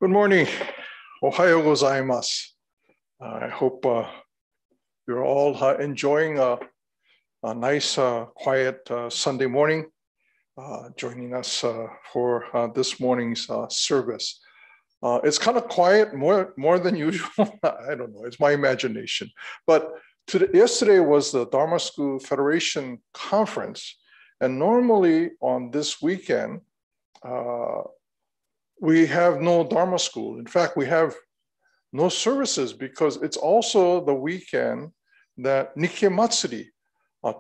Good morning. Ohayo gozaimasu. I hope you're all enjoying a nice, quiet Sunday morning, joining us for this morning's service. It's kind of quiet, more than usual. I don't know, it's my imagination. But yesterday was the Dharma School Federation Conference. And normally on this weekend, we have no Dharma school. In fact, we have no services because it's also the weekend that Nikkei Matsuri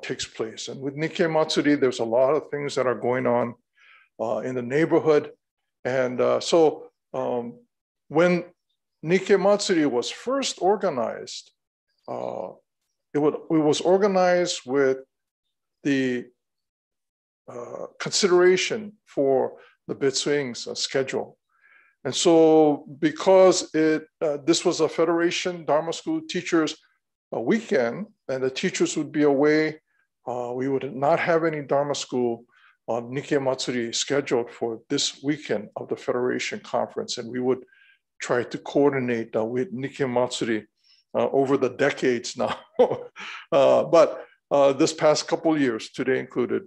takes place. And with Nikkei Matsuri, there's a lot of things that are going on in the neighborhood. And so when Nikkei Matsuri was first organized, it was organized with the consideration for the Betsuin's schedule. And so because this was a Federation Dharma School teachers weekend, and the teachers would be away, we would not have any Dharma School Nikkei Matsuri scheduled for this weekend of the Federation Conference. And we would try to coordinate with Nikkei Matsuri over the decades now. But this past couple of years, today included,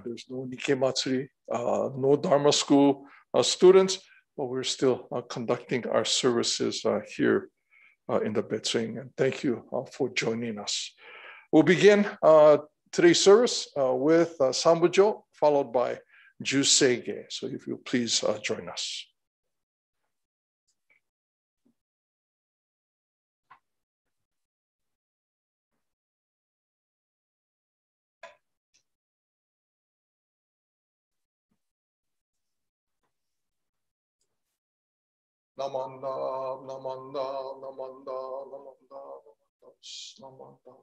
there's no Nikkei Matsuri, no Dharma School students, but we're still conducting our services here in the Betsuin. And thank you for joining us. We'll begin today's service with Sambujo, followed by Juseige. So if you please join us. Namanda, namanda, namanda, namanda, namanda.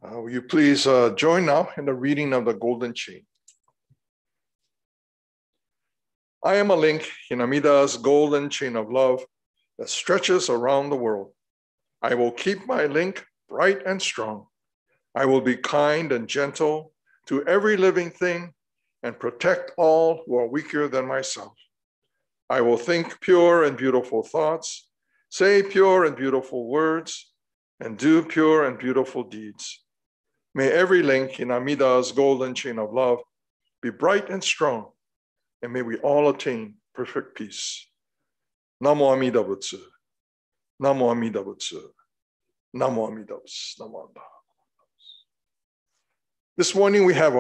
Will you please join now in the reading of the Golden Chain? I am a link in Amida's golden chain of love that stretches around the world. I will keep my link bright and strong. I will be kind and gentle to every living thing and protect all who are weaker than myself. I will think pure and beautiful thoughts, say pure and beautiful words, and do pure and beautiful deeds. May every link in Amida's golden chain of love be bright and strong, and may we all attain perfect peace. Namo Amida Butsu. Namo Amida Butsu. Namo Amida Butsu. Namo Amida. This morning we have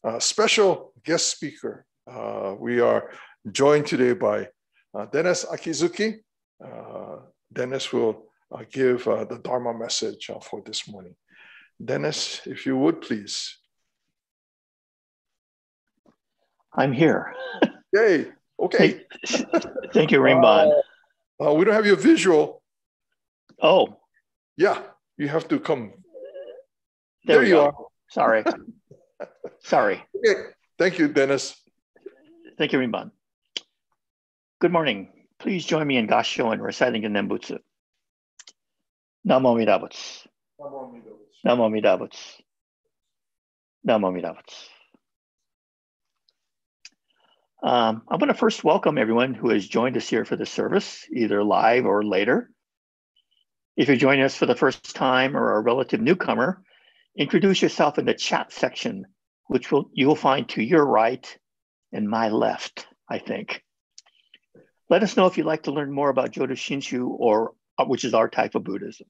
a special guest speaker. We are joined today by Dennis Akizuki. Dennis will give the Dharma message for this morning. Dennis, if you would, please. I'm here. Yay. Okay. Thank you, Rinban. We don't have your visual. Oh. Yeah, you have to come. There you are. Sorry. Sorry. Okay. Thank you, Dennis. Thank you, Rinban. Good morning. Please join me in Gassho and reciting the Nembutsu. Namo Amida Butsu. Namo Amida Butsu. Namo Amida Butsu. I want to first welcome everyone who has joined us here for the service, either live or later. If you're joining us for the first time or a relative newcomer, introduce yourself in the chat section, which you will find to your right and my left, I think. Let us know if you'd like to learn more about Jodo Shinshu, which is our type of Buddhism.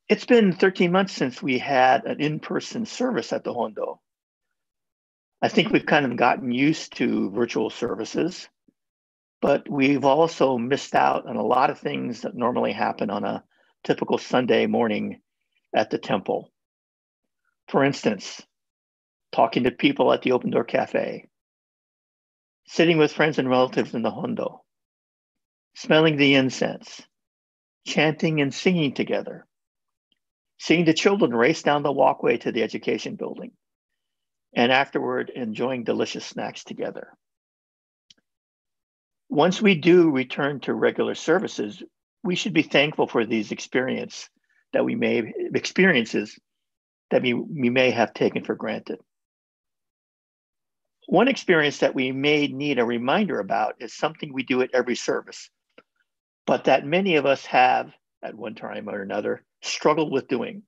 It's been 13 months since we had an in-person service at the Hondo. I think we've kind of gotten used to virtual services, but we've also missed out on a lot of things that normally happen on a typical Sunday morning at the temple. For instance, talking to people at the Open Door Cafe, sitting with friends and relatives in the Hondo, smelling the incense, chanting and singing together, seeing the children race down the walkway to the education building, and afterward enjoying delicious snacks together. Once we do return to regular services, we should be thankful for these experiences that we may have taken for granted. One experience that we may need a reminder about is something we do at every service, but that many of us have, at one time or another, struggled with doing.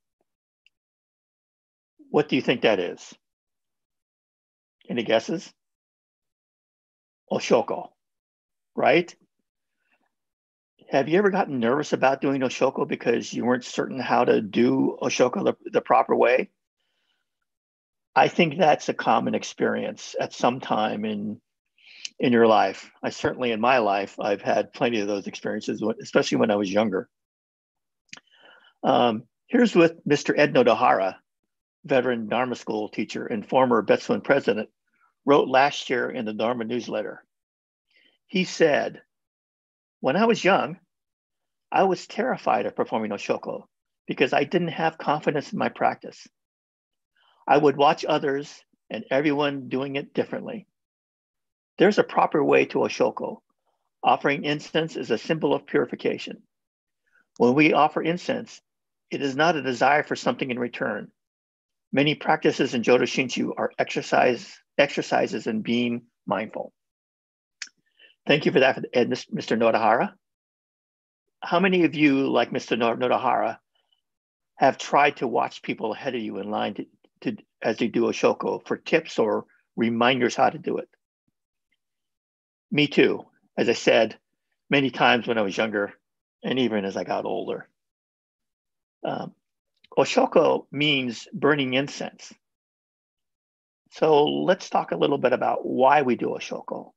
What do you think that is? Any guesses? Oshoko, right? Have you ever gotten nervous about doing Oshoko because you weren't certain how to do Oshoko the proper way? I think that's a common experience at some time in your life. Certainly in my life, I've had plenty of those experiences, especially when I was younger. Here's what Mr. Ed Nodahara, veteran Dharma school teacher and former Betsuin president, wrote last year in the Dharma newsletter. He said, "When I was young, I was terrified of performing Oshoko because I didn't have confidence in my practice. I would watch others and everyone doing it differently. There's a proper way to Oshoko, Offering incense is a symbol of purification. When we offer incense, it is not a desire for something in return. Many practices in Jodo Shinshu are exercises in being mindful. Thank you for that, Mr. Nodohara. How many of you, like Mr. Nodohara, have tried to watch people ahead of you in line as they do a shoko for tips or reminders how to do it? Me too. As I said, many times when I was younger, and even as I got older. Oshoko means burning incense. So let's talk a little bit about why we do oshoko.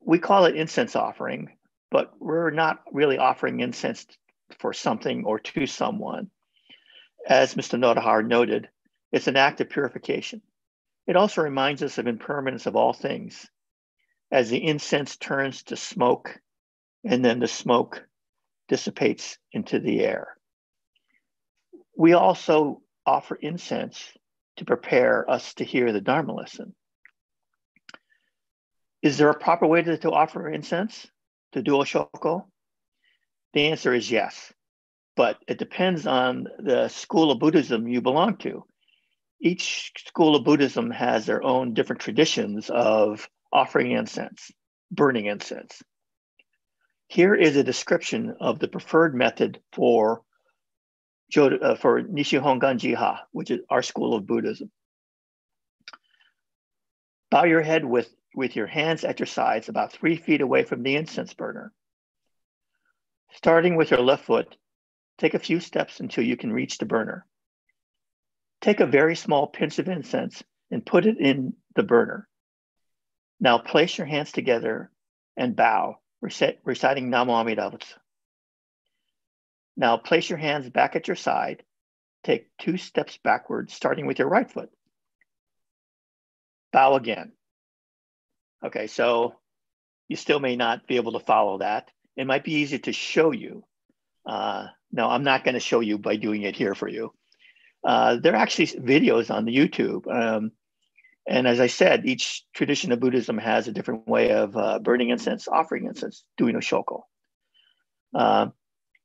We call it incense offering, but we're not really offering incense for something or to someone. As Mr. Nodohara noted, it's an act of purification. It also reminds us of impermanence of all things, as the incense turns to smoke, and then the smoke dissipates into the air. We also offer incense to prepare us to hear the Dharma lesson. Is there a proper way to offer incense, to do oshoko? The answer is yes, but it depends on the school of Buddhism you belong to. Each school of Buddhism has their own different traditions of offering incense, burning incense. Here is a description of the preferred method for Nishihon Ganjiha, which is our school of Buddhism. Bow your head with your hands at your sides about 3 feet away from the incense burner. Starting with your left foot, take a few steps until you can reach the burner. Take a very small pinch of incense and put it in the burner. Now place your hands together and bow, reciting Namo Amida Butsu. Now place your hands back at your side. Take 2 steps backwards, starting with your right foot. Bow again. Okay, so you still may not be able to follow that. It might be easy to show you. No, I'm not going to show you by doing it here for you. There are actually videos on the YouTube. And as I said, each tradition of Buddhism has a different way of burning incense, offering incense, doing oshoko.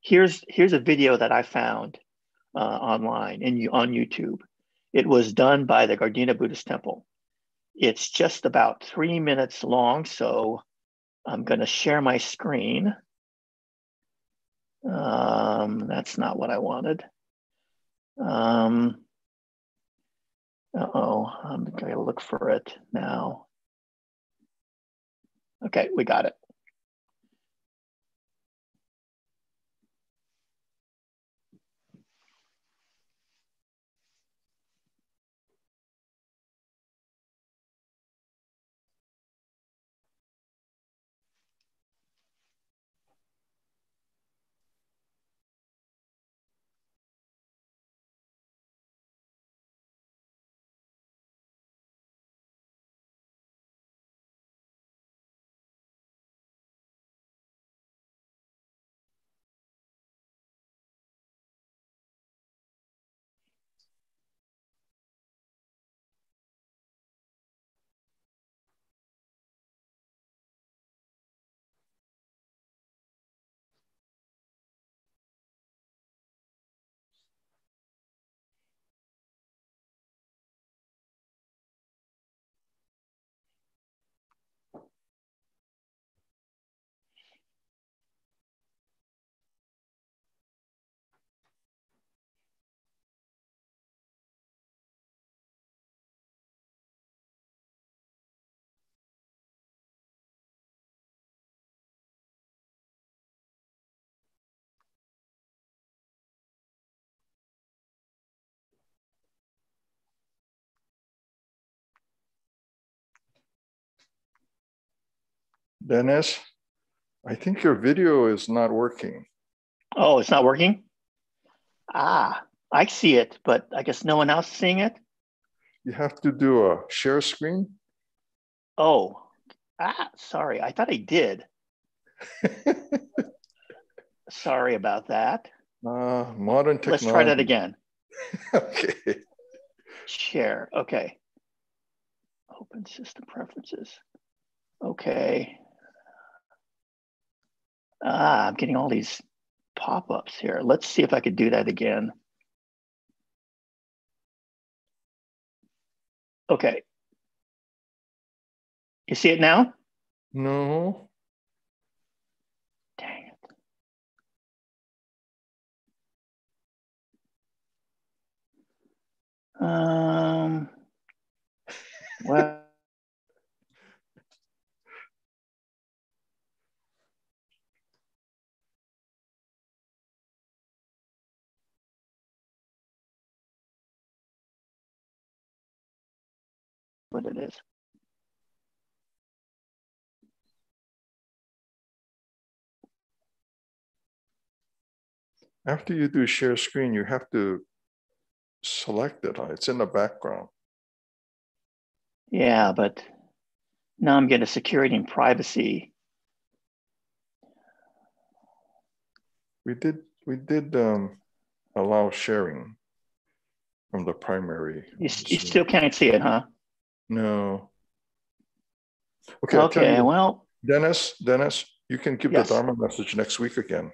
Here's a video that I found online on YouTube. It was done by the Gardena Buddhist Temple. It's just about 3 minutes long, so I'm going to share my screen. That's not what I wanted. I'm going to look for it now. Okay, we got it. Dennis, I think your video is not working. Oh, it's not working? Ah, I see it, but I guess no one else is seeing it? You have to do a share screen. Oh, sorry. I thought I did. Sorry about that. Modern technology. Let's try that again. Okay. Share. Okay. Open system preferences. Okay. I'm getting all these pop-ups here. Let's see if I could do that again. Okay. You see it now? No. Dang it. Well, what it is. After you do share screen, you have to select it. It's in the background. Yeah, but now I'm getting security and privacy. We did allow sharing from the primary. You still can't see it, huh? No. Okay, I'll tell Okay, you, well. Dennis, you can give Yes. the Dharma message next week again.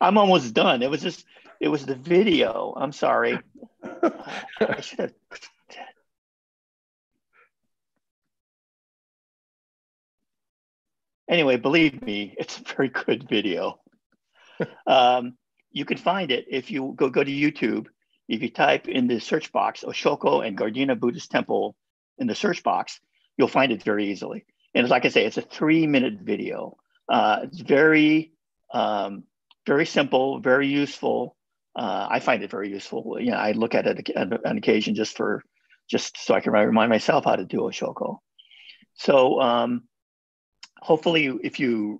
I'm almost done. It was the video. I'm sorry. I should have. Anyway, believe me, it's a very good video. You can find it if you go to YouTube. If you type in the search box Oshoka and Gardena Buddhist Temple in the search box, you'll find it very easily. And like I say, it's a 3-minute video. It's very, very simple, very useful. I find it very useful. You know, I look at it on occasion just so I can remind myself how to do Oshoka. So hopefully, if you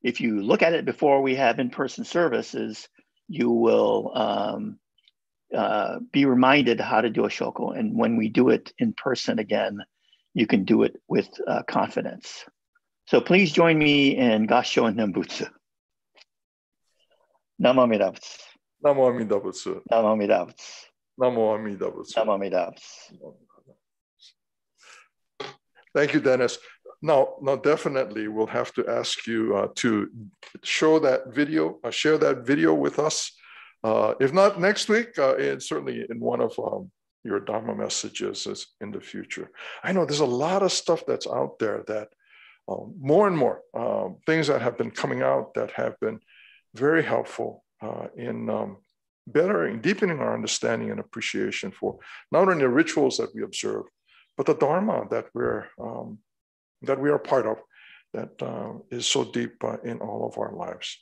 look at it before we have in-person services, you will be reminded how to do Oshoka. And when we do it in person again, you can do it with confidence. So please join me in Gassho and Nembutsu. Namo Amida Butsu. Namo Amida Butsu. Namo Amida Butsu. Namo Amida Butsu. Namo Amida Butsu. Thank you, Dennis. Now, definitely we'll have to ask you to show that video, share that video with us. If not next week, it's certainly in one of your Dharma messages in the future. I know there's a lot of stuff that's out there that more and more things that have been coming out that have been very helpful in bettering, deepening our understanding and appreciation for not only the rituals that we observe, but the Dharma that we are part of, that is so deep in all of our lives.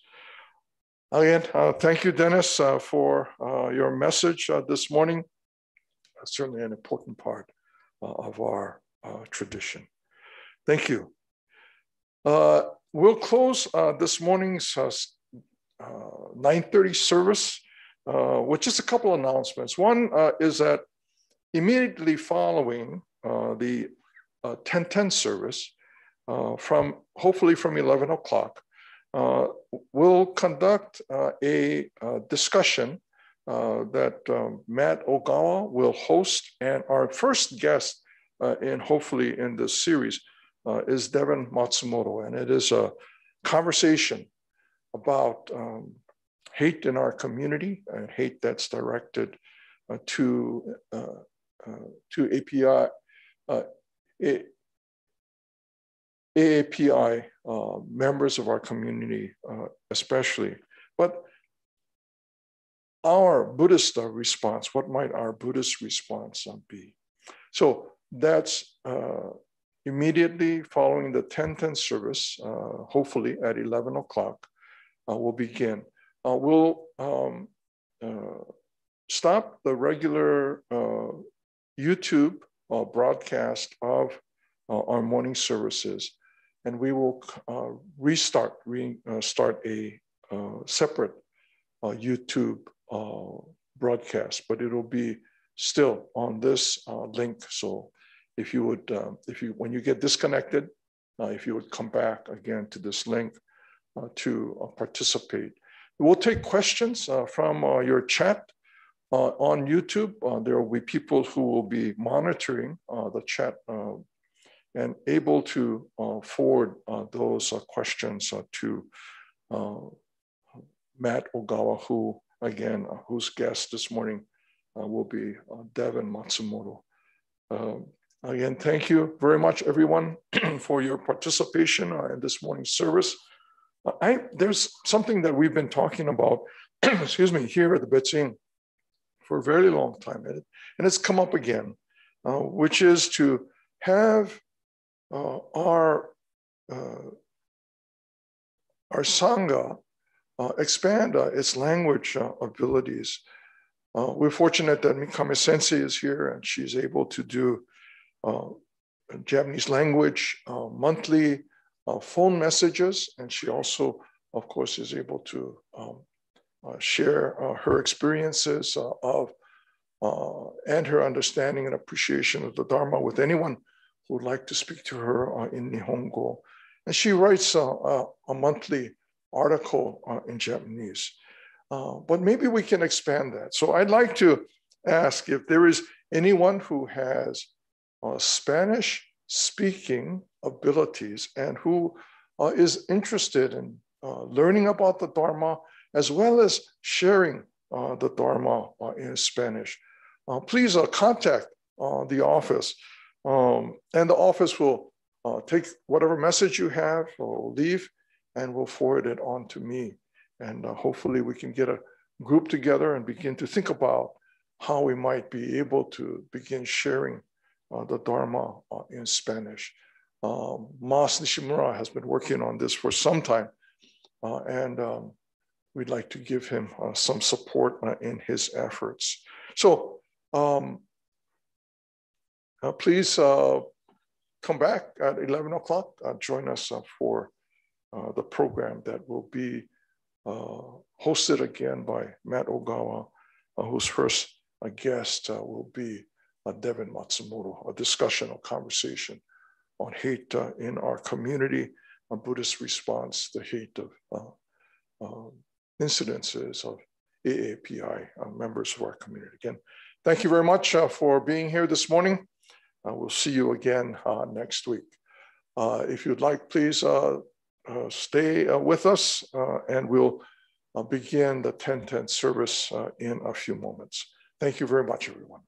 Again, thank you, Dennis, for your message this morning. Certainly an important part of our tradition. Thank you. We'll close this morning's 9:30 service with just a couple of announcements. One is that immediately following the 10:10 service, hopefully from 11 o'clock, we'll conduct a discussion that Matt Ogawa will host, and our first guest hopefully in this series is Devin Matsumoto, and it is a conversation about hate in our community and hate that's directed to AAPI members of our community especially, but our Buddhist response, what might our Buddhist response be? So that's immediately following the 10:10 service, hopefully at 11 o'clock, we'll begin. We'll stop the regular YouTube broadcast of our morning services, and we will start a separate YouTube broadcast, but it'll be still on this link. So if you would, when you get disconnected, if you would come back again to this link to participate. We'll take questions from your chat on YouTube. There will be people who will be monitoring the chat and able to forward those questions to Matt Ogawa, who again, whose guest this morning will be Devin Matsumoto. Again, thank you very much, everyone, for your participation in this morning's service. There's something that we've been talking about, excuse me, here at the Betsuin for a very long time, and it's come up again, which is to have our Sangha expand its language abilities. We're fortunate that Mikame Sensei is here and she's able to do Japanese language monthly phone messages, and she also, of course, is able to share her experiences of and her understanding and appreciation of the Dharma with anyone who would like to speak to her in Nihongo. And she writes a monthly article in Japanese. But maybe we can expand that. So I'd like to ask if there is anyone who has Spanish speaking abilities and who is interested in learning about the Dharma as well as sharing the Dharma in Spanish. Please contact the office, and the office will take whatever message you have or leave, and will forward it on to me. And hopefully we can get a group together and begin to think about how we might be able to begin sharing the Dharma in Spanish. Mas Nishimura has been working on this for some time, and we'd like to give him some support in his efforts. So please come back at 11 o'clock. Join us for the program that will be hosted again by Matt Ogawa, whose first guest will be Devin Matsumoto, a discussion or conversation on hate in our community, a Buddhist response to hate of incidences of AAPI members of our community. Again, thank you very much for being here this morning. We'll see you again next week. If you'd like, please stay with us, and we'll begin the 10:10 service in a few moments. Thank you very much, everyone.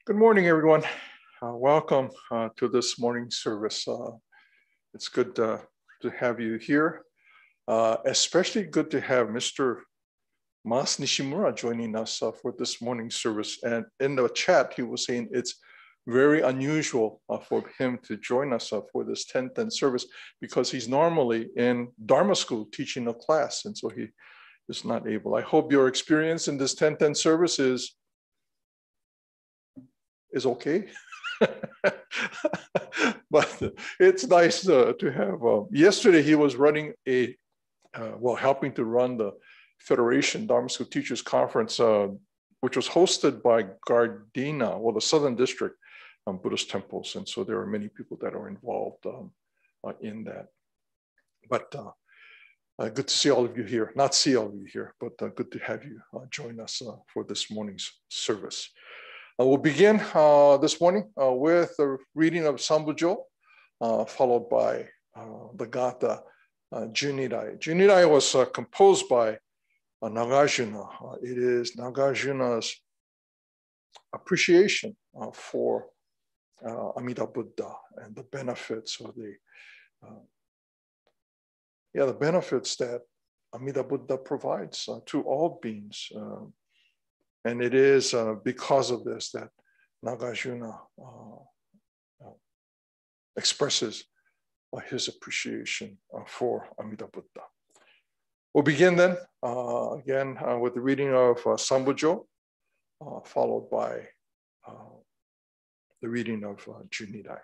Good morning, everyone. Welcome to this morning's service. It's good to have you here. Especially good to have Mr. Mas Nishimura joining us for this morning's service. And in the chat, he was saying it's very unusual for him to join us for this 10:10 service because he's normally in Dharma school teaching a class, and so he is not able. I hope your experience in this 10:10 service is okay. But it's nice to have. Yesterday, he was running helping to run the Federation Dharma School Teachers Conference, which was hosted by Gardena, the Southern District Buddhist temples. And so there are many people that are involved in that. But good to see all of you here. Not see all of you here, but good to have you join us for this morning's service. We'll begin this morning with the reading of Sambujo, followed by the Gatha Junirai. Junirai was composed by Nagarjuna. It is Nagarjuna's appreciation for Amida Buddha and the benefits of the benefits that Amida Buddha provides to all beings. And it is because of this that Nagarjuna expresses his appreciation for Amida Buddha. We'll begin then again with the reading of Sambujo, followed by the reading of Junirai.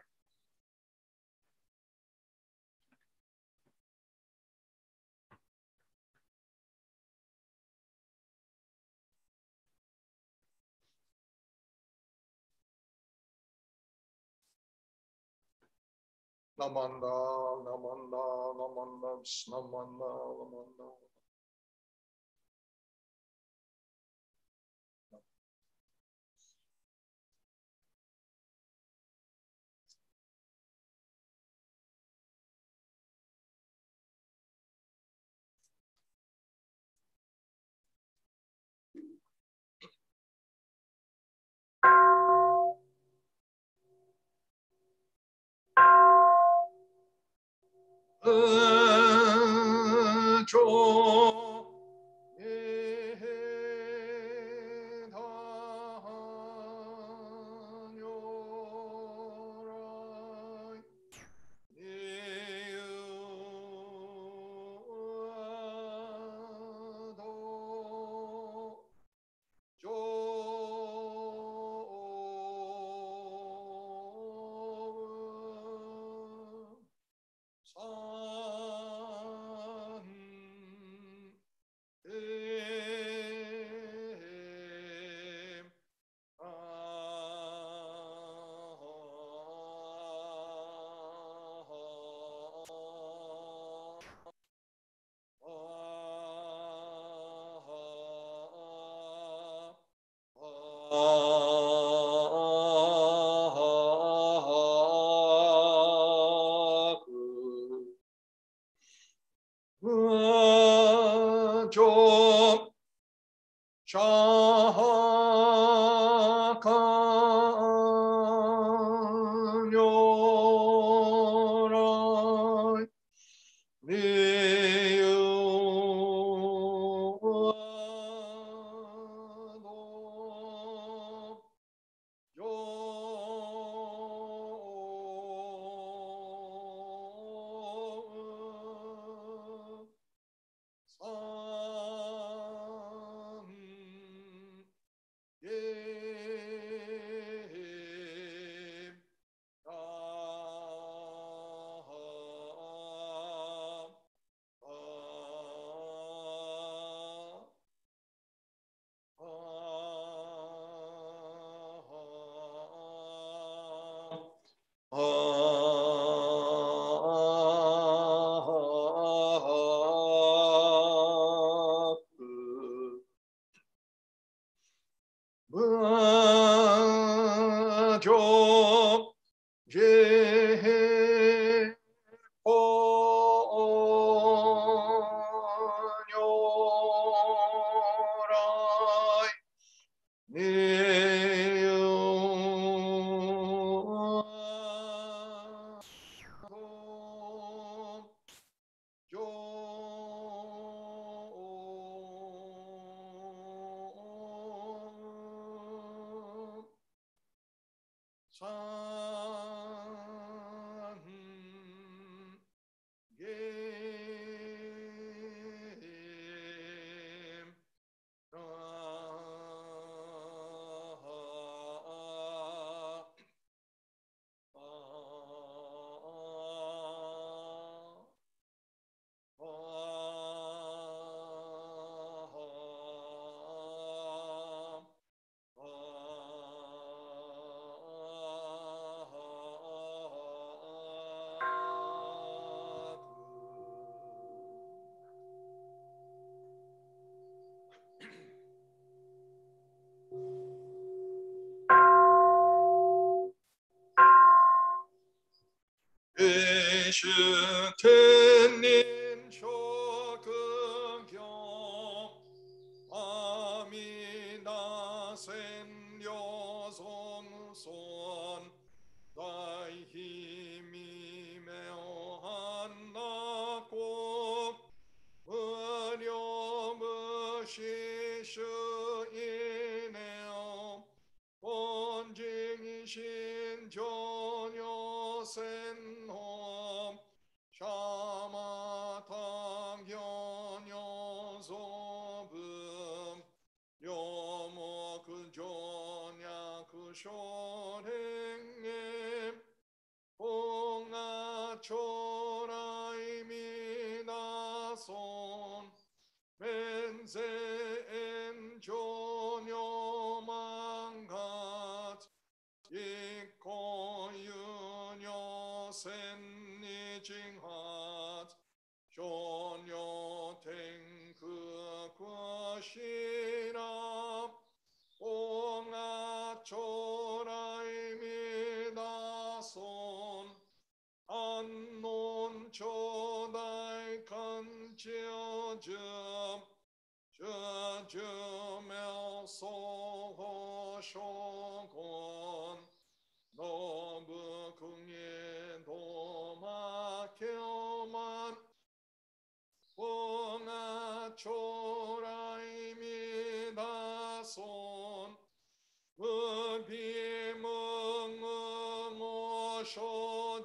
Namanda, namanda, namanda, namanda, namanda.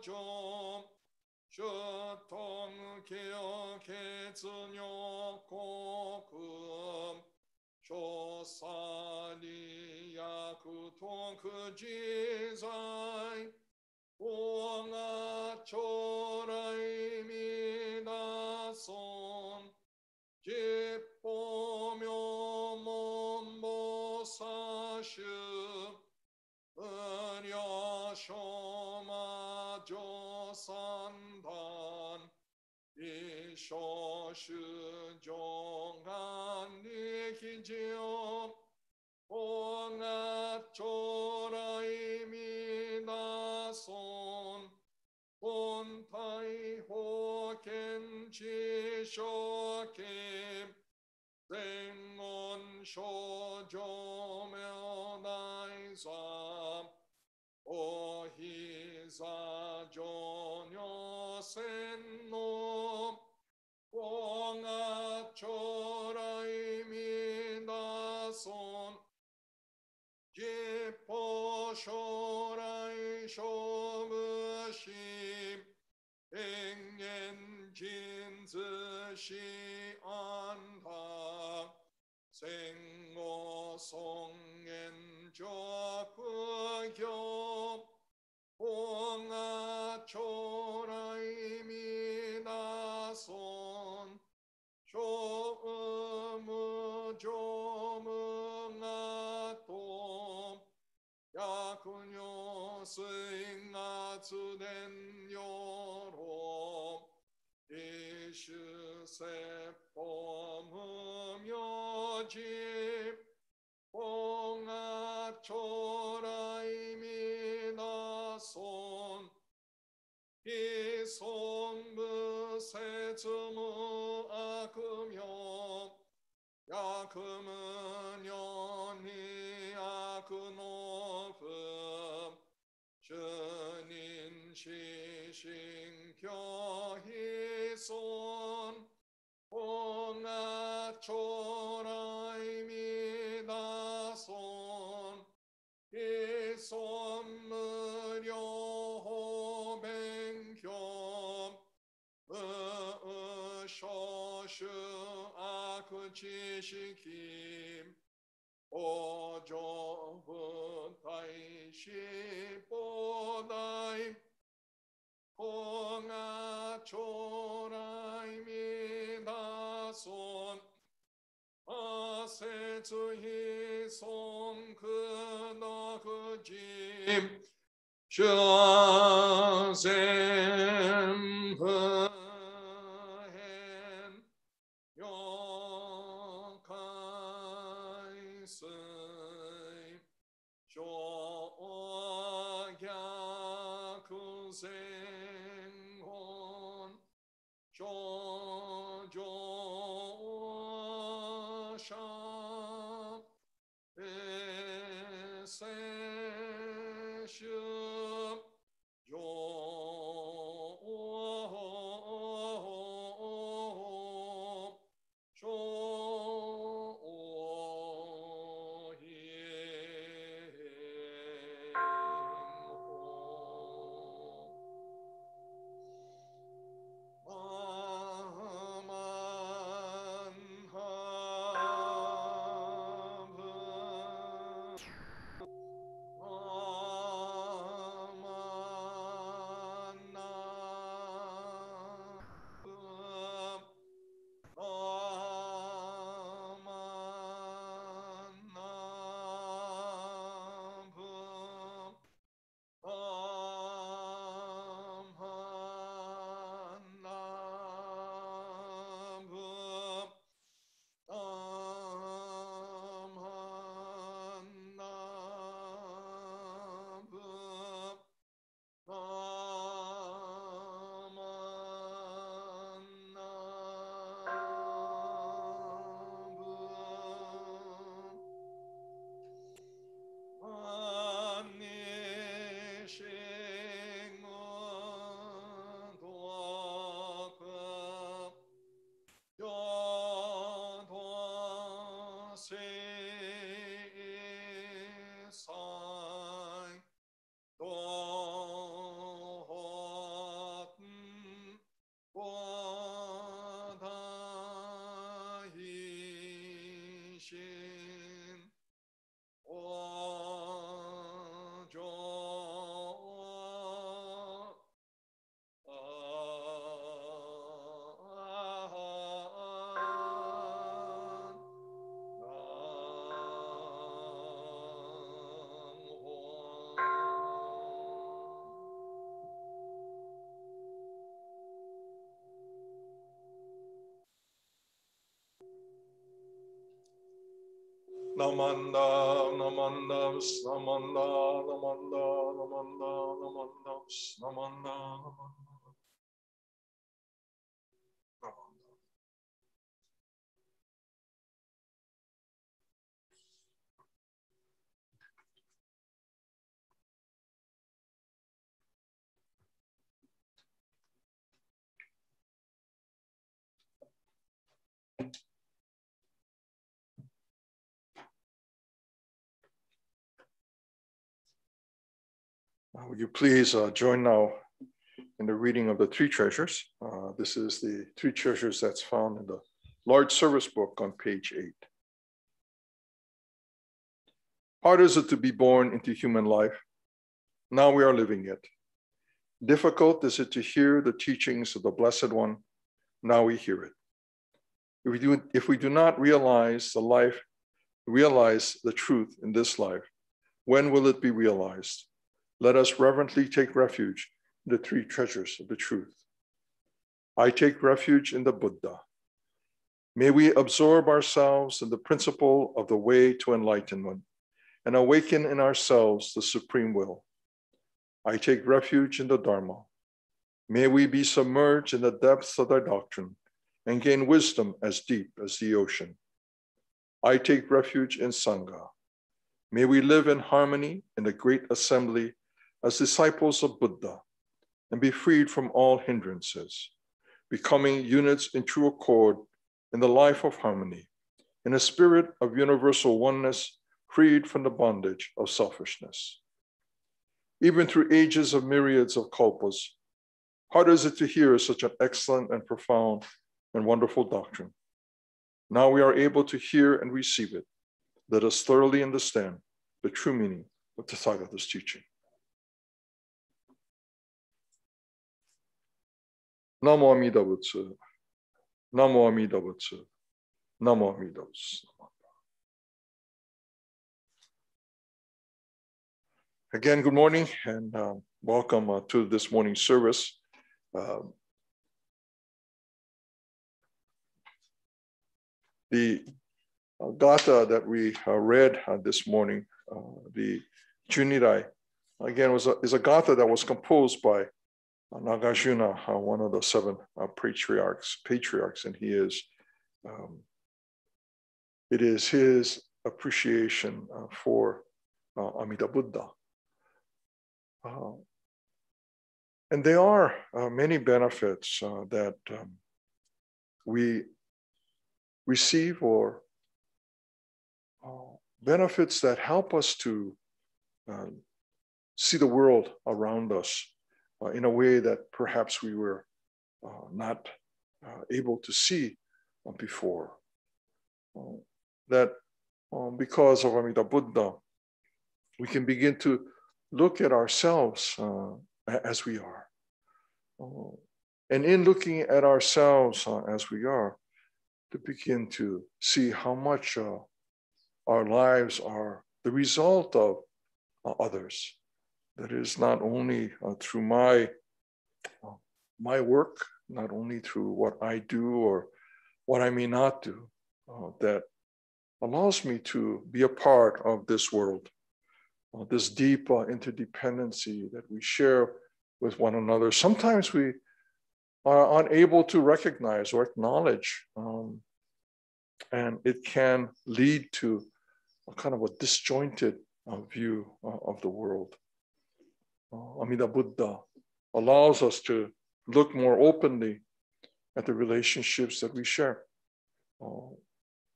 좀 쇼통 개혁해주녀 고금 조사리야 구통 그지사이 공아 초라이미나손 기포묘 몸보사슈 은여쇼마조산단 이쇼슈종한리기지요 공아초라이미나손 본타이호켄지쇼김 생온쇼조묘나이삼 오히사조녀센놈 공아초라이미나손 기포쇼라이쇼무심 engenz시안다 생고송엔조구겸 공아초라이미나손 조무조무아톰 야군요 스잉아츠된 요로 이슈세포무묘집 공아초라이미나손 이송무세즈무 아금요 야금은 연히 아그노금 전인시신교희손 공아초라이미나손 이손무료호뱅겸 쇼슈 아그지시김 오조분타이시보다이 공아초라이미나손 아세즈히손 그너그짐 슈아셈흐헨 요카이스이 조야쿠생혼 조조샤 에세슈 Shin O Jo Namanda, namanda, namanda, namanda, namanda, namanda, namanda, namanda. Would you please join now in the reading of the three treasures? This is the three treasures that's found in the large service book on page 8. Hard is it to be born into human life? Now we are living it. Difficult is it to hear the teachings of the Blessed One? Now we hear it. If we do not realize the truth in this life, when will it be realized? Let us reverently take refuge in the three treasures of the truth. I take refuge in the Buddha. May we absorb ourselves in the principle of the way to enlightenment and awaken in ourselves the supreme will. I take refuge in the Dharma. May we be submerged in the depths of their doctrine and gain wisdom as deep as the ocean. I take refuge in Sangha. May we live in harmony in the great assembly as disciples of Buddha and be freed from all hindrances, becoming units in true accord in the life of harmony, in a spirit of universal oneness, freed from the bondage of selfishness. Even through ages of myriads of kalpas, hard is it to hear such an excellent and profound and wonderful doctrine. Now we are able to hear and receive it. Let us thoroughly understand the true meaning of Tathagata's teaching. Namo Amida Butsu, Namo Amida Butsu, Namo Amida Butsu. Again, good morning and welcome to this morning's service. The Gatha that we read this morning, the Junirai, again, is a Gatha that was composed by Nagarjuna, one of the 7 patriarchs, and it is his appreciation for Amida Buddha. And there are many benefits that we receive, or benefits that help us to see the world around us in a way that perhaps we were not able to see before. That because of Amida Buddha, we can begin to look at ourselves as we are. And in looking at ourselves as we are, to begin to see how much our lives are the result of others. That is not only through my work, not only through what I do or what I may not do, that allows me to be a part of this world, this deep interdependency that we share with one another. Sometimes we are unable to recognize or acknowledge, and it can lead to a kind of a disjointed view of the world. Amida Buddha allows us to look more openly at the relationships that we share.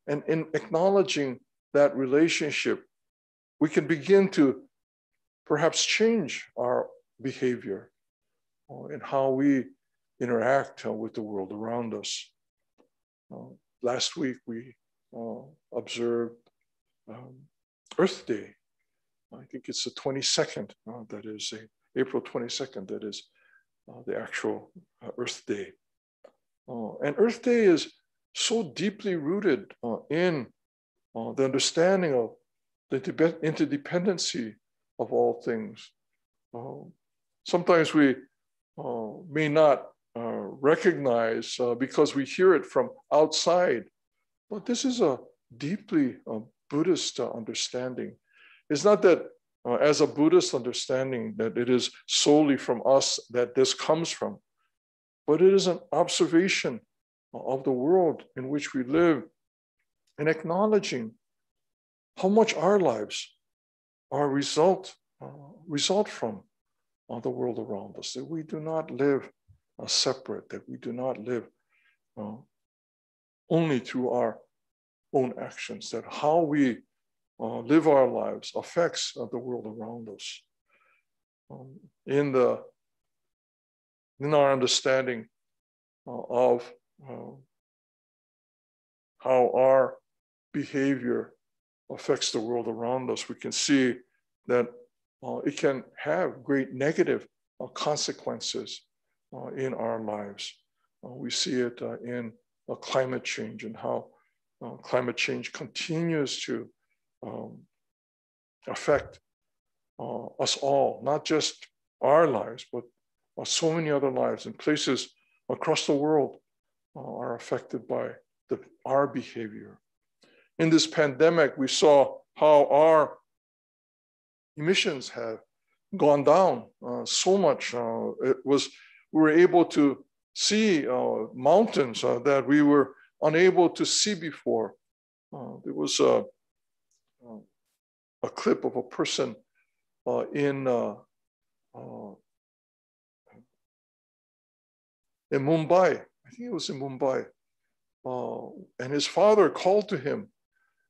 And in acknowledging that relationship, we can begin to perhaps change our behavior and how we interact with the world around us. Last week, we observed Earth Day. I think it's the 22nd, that is April 22nd, that is the actual Earth Day. And Earth Day is so deeply rooted in the understanding of the interdependency of all things. Sometimes we may not recognize because we hear it from outside, but this is a deeply Buddhist understanding. It's not that as a Buddhist understanding that it is solely from us that this comes from, but it is an observation of the world in which we live and acknowledging how much our lives are result from the world around us, that we do not live separate, that we do not live only through our own actions, that how we live our lives affects the world around us. In our understanding of how our behavior affects the world around us, we can see that it can have great negative consequences in our lives. We see it in climate change and how climate change continues to affect us all, not just our lives, but so many other lives, and places across the world are affected by our behavior. In this pandemic, we saw how our emissions have gone down so much. We were able to see mountains that we were unable to see before. There was a clip of a person in Mumbai. I think it was in Mumbai. And his father called to him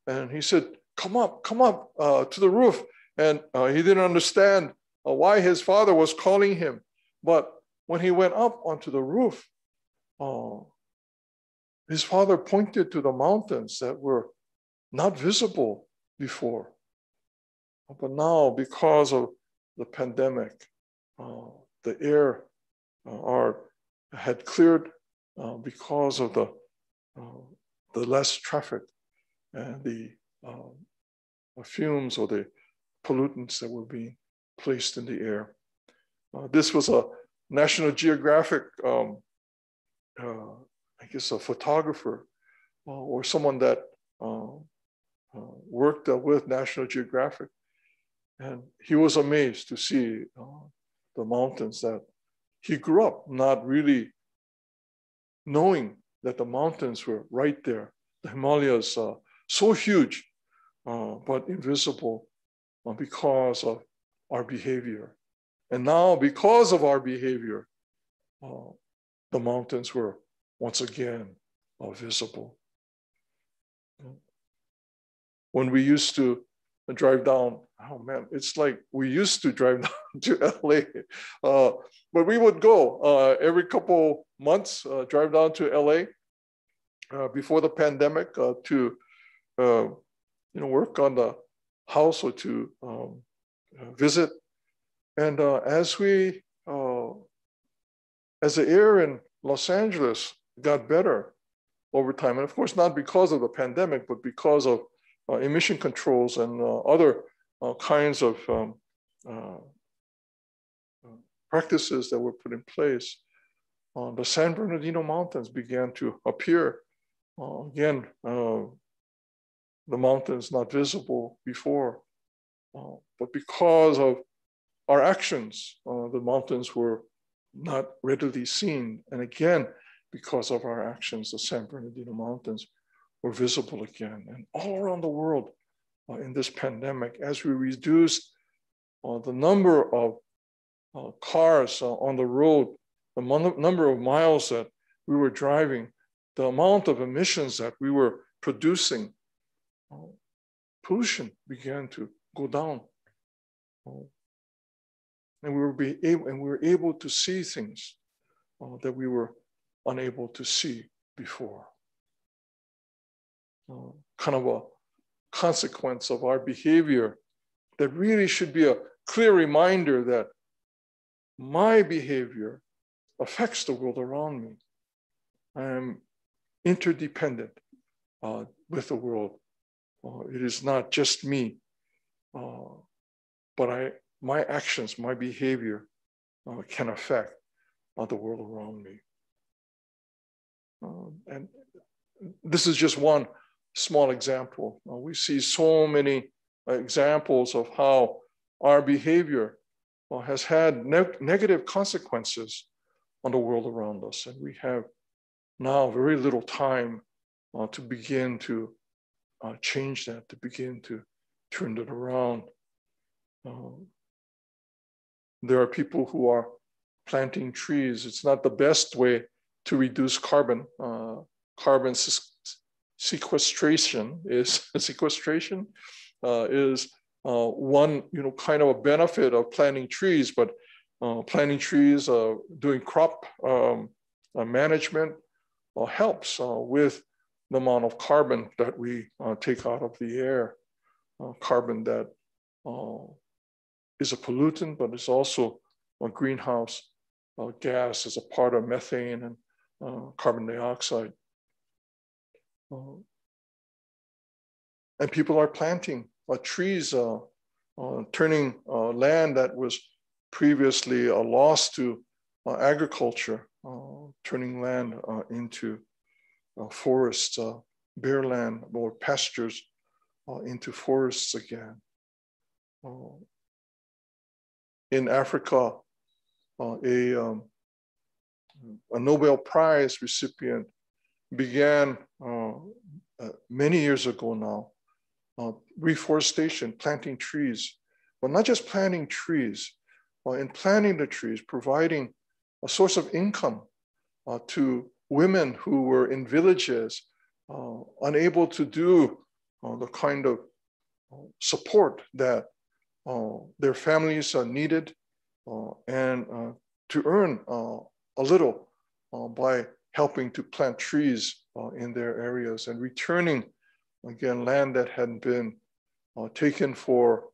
and he said, come up to the roof. And he didn't understand why his father was calling him. But when he went up onto the roof, his father pointed to the mountains that were not visible before. But now, because of the pandemic, the air had cleared because of the less traffic and the fumes or the pollutants that were being placed in the air. This was a National Geographic, I guess a photographer or someone that worked with National Geographic. And he was amazed to see the mountains that he grew up not really knowing that the mountains were right there. The Himalayas so huge, but invisible because of our behavior. And now, because of our behavior, the mountains were once again visible. When we used to drive down, oh man, it's like we used to drive down to LA, but we would go every couple months, drive down to LA before the pandemic to work on the house or to visit. And as the air in Los Angeles got better over time, and of course not because of the pandemic, but because of emission controls and other kinds of practices that were put in place, the San Bernardino Mountains began to appear. Again, the mountains not visible before, but because of our actions, the mountains were not readily seen. And again, because of our actions, the San Bernardino Mountains were visible again. And all around the world in this pandemic, as we reduced the number of cars on the road, the number of miles that we were driving, the amount of emissions that we were producing, pollution began to go down. And we were able to see things that we were unable to see before. kind of a consequence of our behavior that really should be a clear reminder that my behavior affects the world around me. I am interdependent with the world. It is not just me, but my actions, my behavior can affect the world around me. And this is just one small example. We see so many examples of how our behavior has had negative consequences on the world around us. And we have now very little time to begin to change that, to begin to turn it around. There are people who are planting trees. It's not the best way to reduce carbon. Carbon sequestration is one kind of a benefit of planting trees, but planting trees, doing crop management helps with the amount of carbon that we take out of the air. Carbon that is a pollutant, but it's also a greenhouse gas as a part of methane and carbon dioxide. And people are planting trees, turning land that was previously lost to agriculture, turning land into forests, bare land or pastures into forests again. In Africa, a Nobel Prize recipient began many years ago now, reforestation, planting trees, but not just planting trees, in planting the trees, providing a source of income to women who were in villages, unable to do the kind of support that their families needed, and to earn a little by helping to plant trees in their areas and returning, again, land that had been taken for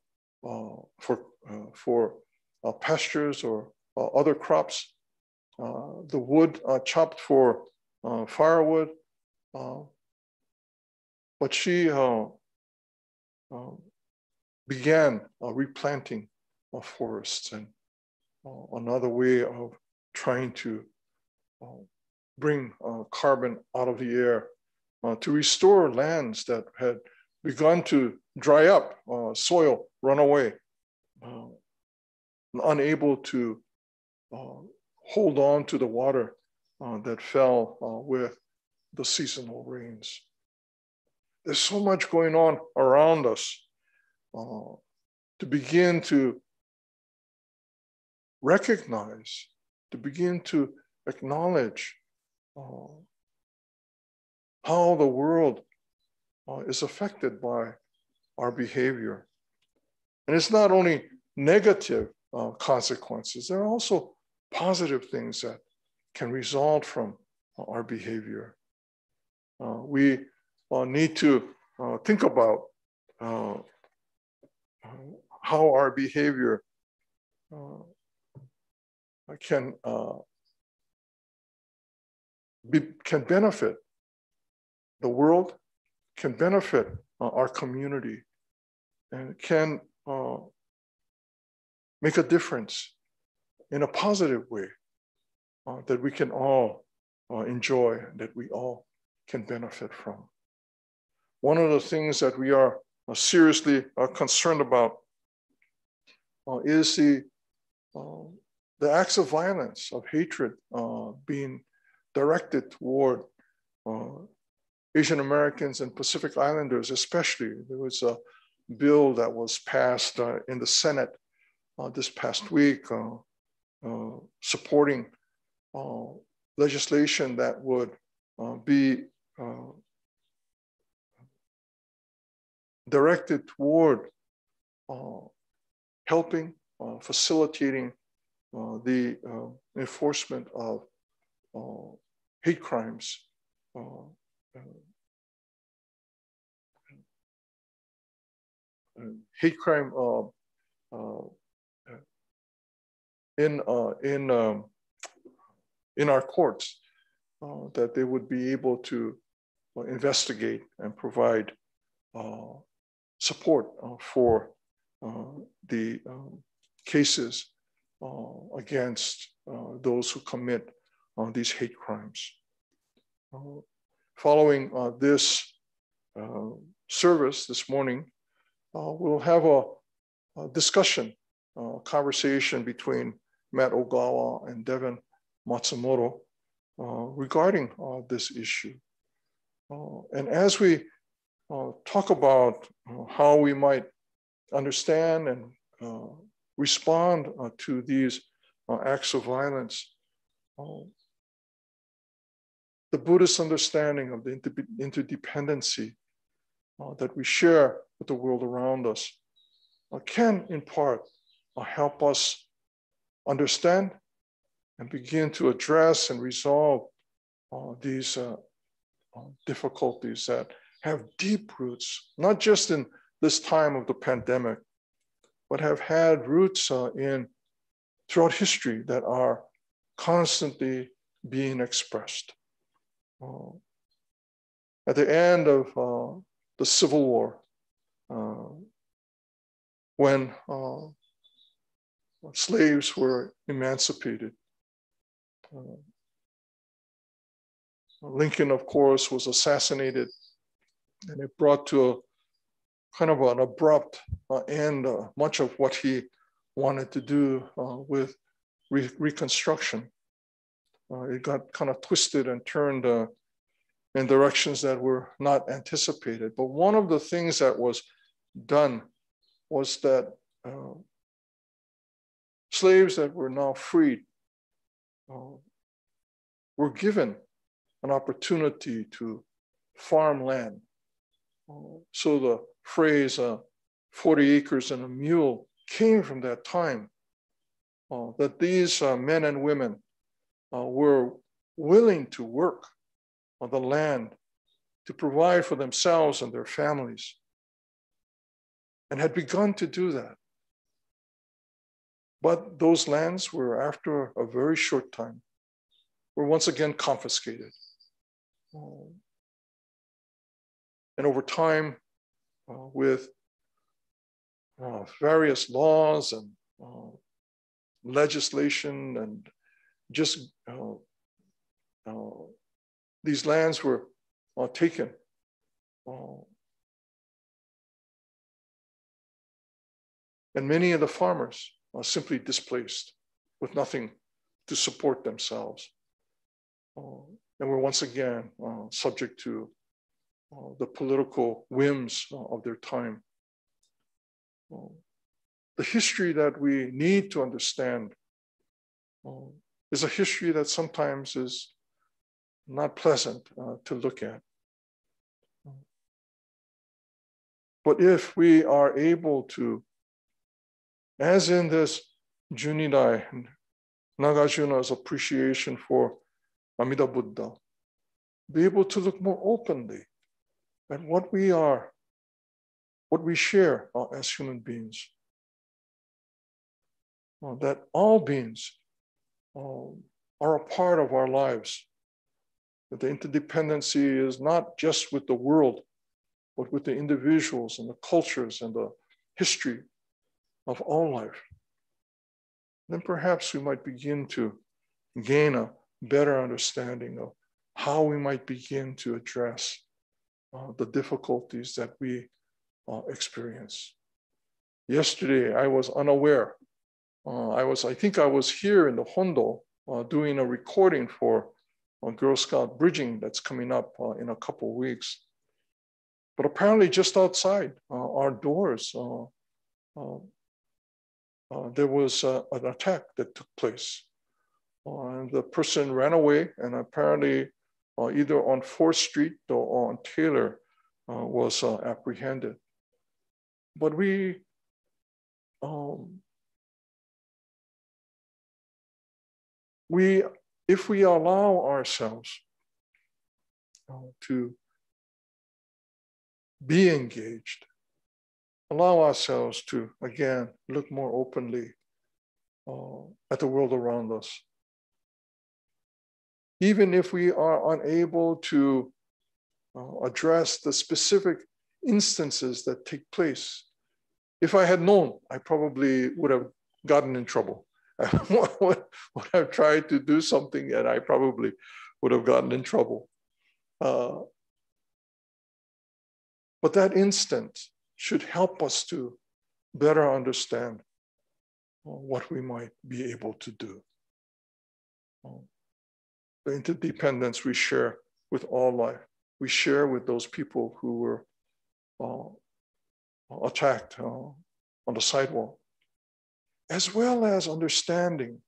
pastures or other crops, the wood chopped for firewood. But she began replanting forests, and another way of trying to bring carbon out of the air, to restore lands that had begun to dry up, soil run away, unable to hold on to the water that fell with the seasonal rains. There's so much going on around us to begin to recognize, to begin to acknowledge how the world is affected by our behavior. And it's not only negative consequences, there are also positive things that can result from our behavior. We need to think about how our behavior can benefit the world, can benefit our community, and can make a difference in a positive way that we can all enjoy, that we all can benefit from. One of the things that we are seriously concerned about is the acts of violence, of hatred being directed toward Asian Americans and Pacific Islanders especially. There was a bill that was passed in the Senate this past week supporting legislation that would be directed toward helping, facilitating the enforcement of hate crimes hate crime in our courts, that they would be able to investigate and provide support for the cases against those who commit these hate crimes. Following this service this morning, we'll have a discussion, conversation between Matt Ogawa and Devin Matsumoto regarding this issue. And as we talk about how we might understand and respond to these acts of violence, the Buddhist understanding of the interdependency that we share with the world around us can, in part, help us understand and begin to address and resolve these difficulties that have deep roots, not just in this time of the pandemic, but have had roots throughout history that are constantly being expressed. At the end of the Civil War, when slaves were emancipated, Lincoln, of course, was assassinated, and it brought to a kind of an abrupt end much of what he wanted to do with Reconstruction. It got kind of twisted and turned in directions that were not anticipated. But one of the things that was done was that slaves that were now freed were given an opportunity to farm land. So the phrase 40 acres and a mule came from that time, that these men and women were willing to work on the land to provide for themselves and their families, and had begun to do that. But those lands were, after a very short time, were once again confiscated. And over time, with various laws and legislation, and just these lands were taken. And many of the farmers are simply displaced with nothing to support themselves. And we're once again subject to the political whims of their time. The history that we need to understand is a history that sometimes is not pleasant to look at. But if we are able to, as in this Junidai, Nagarjuna's appreciation for Amida Buddha, be able to look more openly at what we are, what we share as human beings. That all beings are a part of our lives. That the interdependency is not just with the world, but with the individuals and the cultures and the history of all life. Then perhaps we might begin to gain a better understanding of how we might begin to address the difficulties that we experience. Yesterday, I was unaware. I think I was here in the Hondo doing a recording for Girl Scout bridging that's coming up in a couple of weeks. But apparently just outside our doors, there was an attack that took place. And the person ran away, and apparently either on 4th Street or on Taylor was apprehended. But if we allow ourselves to be engaged, allow ourselves to, again, look more openly at the world around us. Even if we are unable to address the specific instances that take place, if I had known, I probably would have gotten in trouble. I would have tried to do something and I probably would have gotten in trouble. But that instant should help us to better understand what we might be able to do. The interdependence we share with all life, we share with those people who were attacked on the sidewalk, as well as understanding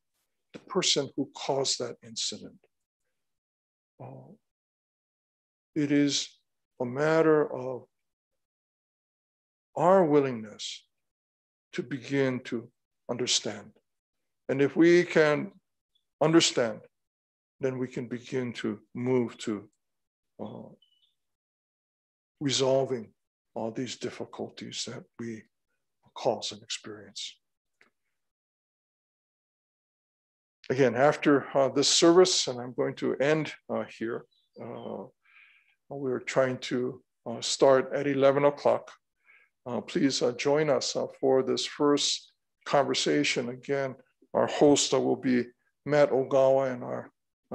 the person who caused that incident. It is a matter of our willingness to begin to understand. And if we can understand, then we can begin to move to resolving all these difficulties that we cause and experience. Again, after this service, and I'm going to end here, we're trying to start at 11 o'clock. Please join us for this first conversation. Again, our host will be Matt Ogawa, and our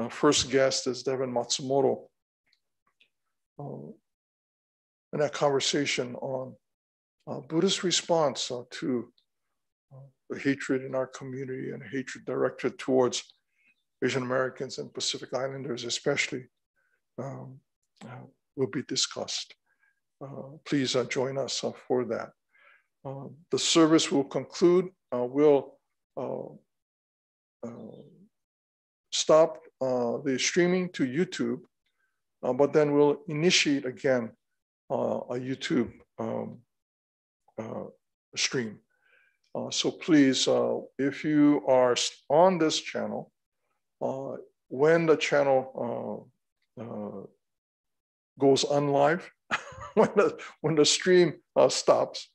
first guest is Devin Matsumoto. And that conversation on Buddhist response to the hatred in our community and hatred directed towards Asian Americans and Pacific Islanders especially will be discussed. Please join us for that. The service will conclude. We'll stop the streaming to YouTube, but then we'll initiate again a YouTube stream. So please, if you are on this channel, when the channel goes unlive, when the stream stops,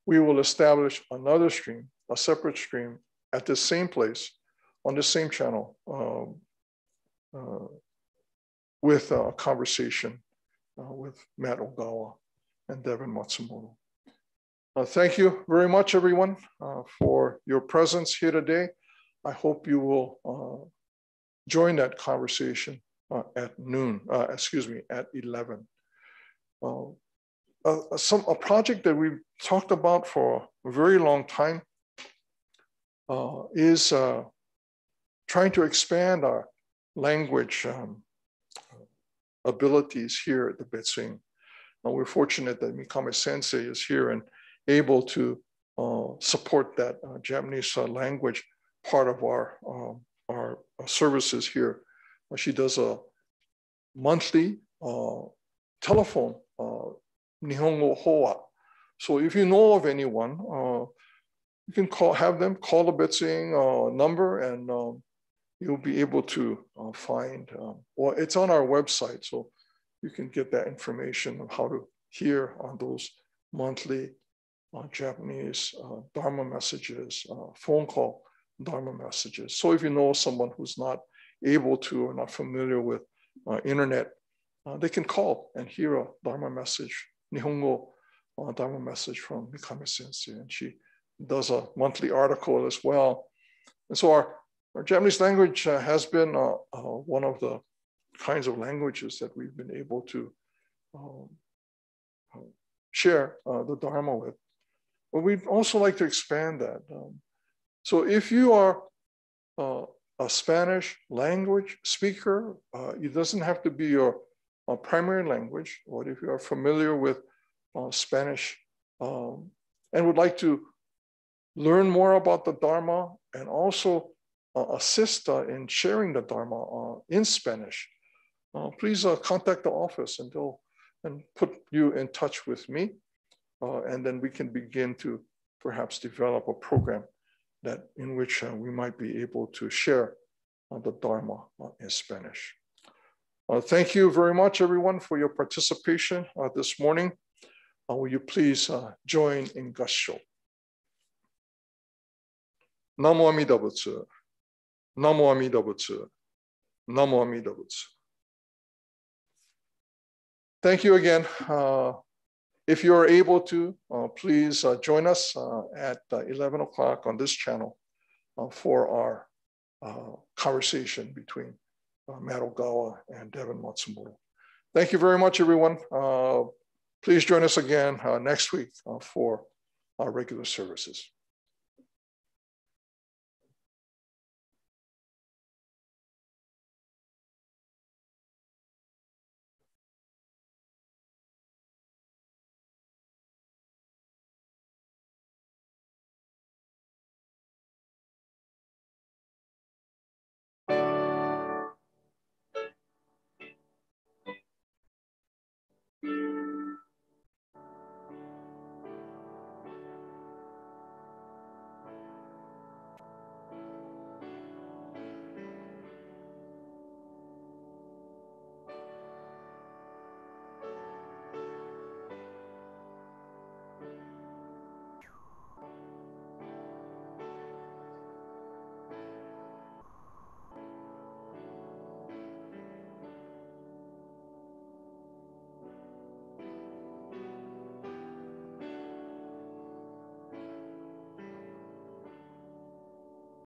we will establish another stream, a separate stream at the same place, on the same channel, with a conversation with Matt Ogawa and Devin Matsumoto. Thank you very much, everyone, for your presence here today. I hope you will join that conversation at noon, at 11. A project that we've talked about for a very long time is trying to expand our language abilities here at the Betsuin. We're fortunate that Mikame Sensei is here and able to support that Japanese language part of our services here. She does a monthly telephone Nihongo Hoa. So if you know of anyone, you can have them call the Betsuin number, and you'll be able to find, well, it's on our website, so you can get that information of how to hear on those monthly Japanese Dharma messages, phone call Dharma messages. So if you know someone who's not able to or not familiar with internet, they can call and hear a Dharma message, Nihongo Dharma message from Mikame Sensei, and she does a monthly article as well. And so our Japanese language has been one of the kinds of languages that we've been able to share the Dharma with. But we'd also like to expand that. So if you are a Spanish language speaker, it doesn't have to be your primary language, or if you are familiar with Spanish and would like to learn more about the Dharma and also assist in sharing the Dharma in Spanish, please contact the office and they'll put you in touch with me. And then we can begin to perhaps develop a program in which we might be able to share the Dharma in Spanish. Thank you very much, everyone, for your participation this morning. will you please join in Gassho? Namo Amida Butsu. Namo Amida Butsu. Namo Amida Butsu. Thank you again. If you are able to, please join us at 11 o'clock on this channel for our conversation between Matt Ogawa and Devin Matsumoto. Thank you very much, everyone. Please join us again next week for our regular services.